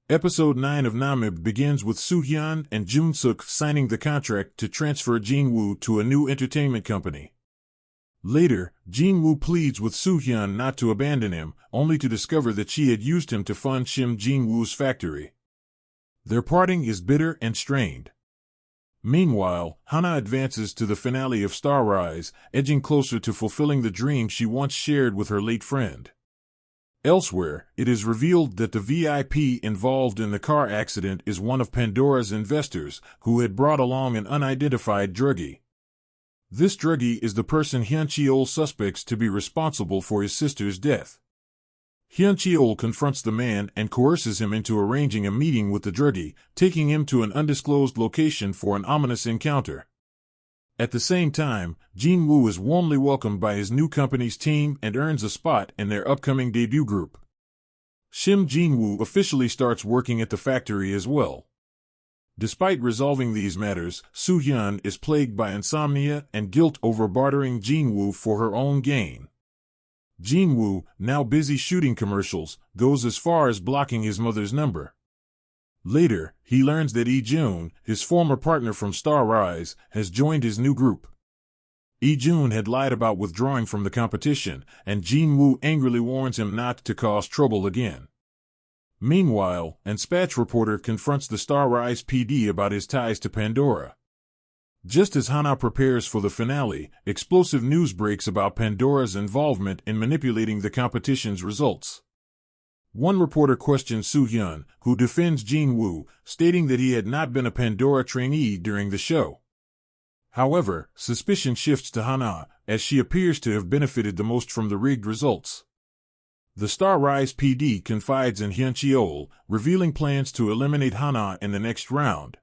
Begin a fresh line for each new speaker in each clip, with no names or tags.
Episode 9 of Namib begins with Soo-hyun and Jun-suk signing the contract to transfer Jin-woo to a new entertainment company. Later, Jin-woo pleads with Soo-hyun not to abandon him, only to discover that she had used him to fund Shim Jin-woo's factory. Their parting is bitter and strained. Meanwhile, Hana advances to the finale of Star Rise, edging closer to fulfilling the dream she once shared with her late friend. Elsewhere, it is revealed that the VIP involved in the car accident is one of Pandora's investors, who had brought along an unidentified druggie. This druggie is the person Hyun Cheol suspects to be responsible for his sister's death. Hyun Cheol confronts the man and coerces him into arranging a meeting with the druggie, taking him to an undisclosed location for an ominous encounter. At the same time, Jin-woo is warmly welcomed by his new company's team and earns a spot in their upcoming debut group. Shim Jin-woo officially starts working at the factory as well. Despite resolving these matters, Soo-hyun is plagued by insomnia and guilt over bartering Jin-woo for her own gain. Jin-woo, now busy shooting commercials, goes as far as blocking his mother's number. Later, he learns that Lee-jun, his former partner from Star Rise, has joined his new group. Lee-jun had lied about withdrawing from the competition, and Jin-woo angrily warns him not to cause trouble again. Meanwhile, an Spatch reporter confronts the Star Rise PD about his ties to Pandora. Just as Hana prepares for the finale, explosive news breaks about Pandora's involvement in manipulating the competition's results. One reporter questions Soo-hyun, who defends Jin-woo, stating that he had not been a Pandora trainee during the show. However, suspicion shifts to Hana, as she appears to have benefited the most from the rigged results. The Star Rise PD confides in Hyun Cheol, revealing plans to eliminate Hana in the next round.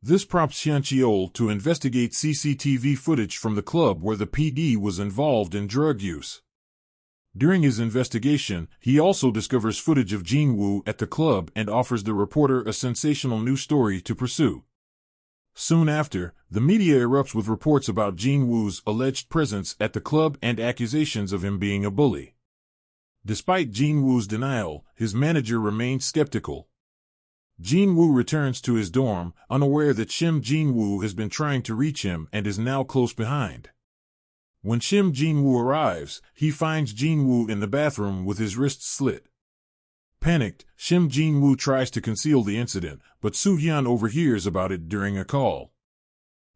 This prompts Hyun Cheol to investigate CCTV footage from the club where the PD was involved in drug use. During his investigation, he also discovers footage of Jin-woo at the club and offers the reporter a sensational new story to pursue. Soon after, the media erupts with reports about Jin-woo's alleged presence at the club and accusations of him being a bully. Despite Jin-woo's denial, his manager remains skeptical. Jin-woo returns to his dorm, unaware that Shim Jin-woo has been trying to reach him and is now close behind. When Shim Jin-woo arrives, he finds Jin-woo in the bathroom with his wrists slit. Panicked, Shim Jin-woo tries to conceal the incident, but Soo-hyun overhears about it during a call.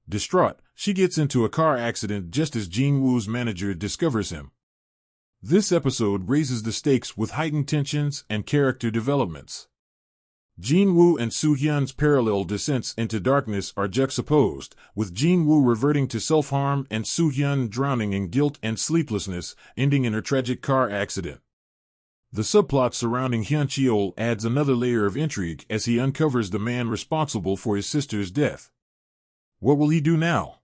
Distraught, she gets into a car accident just as Jin-woo's manager discovers him. This episode raises the stakes with heightened tensions and character developments. Jin-woo and Soo-hyun's parallel descents into darkness are juxtaposed, with Jin-woo reverting to self-harm and Soo-hyun drowning in guilt and sleeplessness, ending in her tragic car accident. The subplot surrounding Hyun Cheol adds another layer of intrigue as he uncovers the man responsible for his sister's death. What will he do now?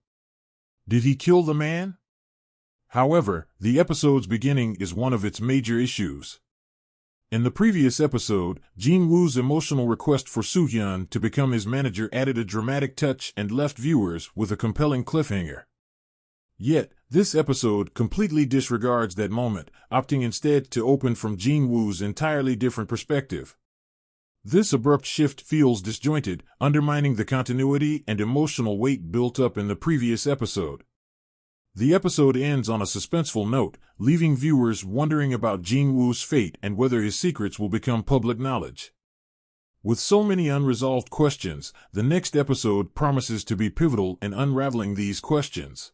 Did he kill the man? However, the episode's beginning is one of its major issues. In the previous episode, Jin-woo's emotional request for Soo-hyun to become his manager added a dramatic touch and left viewers with a compelling cliffhanger. Yet, this episode completely disregards that moment, opting instead to open from Jin-woo's entirely different perspective. This abrupt shift feels disjointed, undermining the continuity and emotional weight built up in the previous episode. The episode ends on a suspenseful note, leaving viewers wondering about Jin-woo's fate and whether his secrets will become public knowledge. With so many unresolved questions, the next episode promises to be pivotal in unraveling these questions.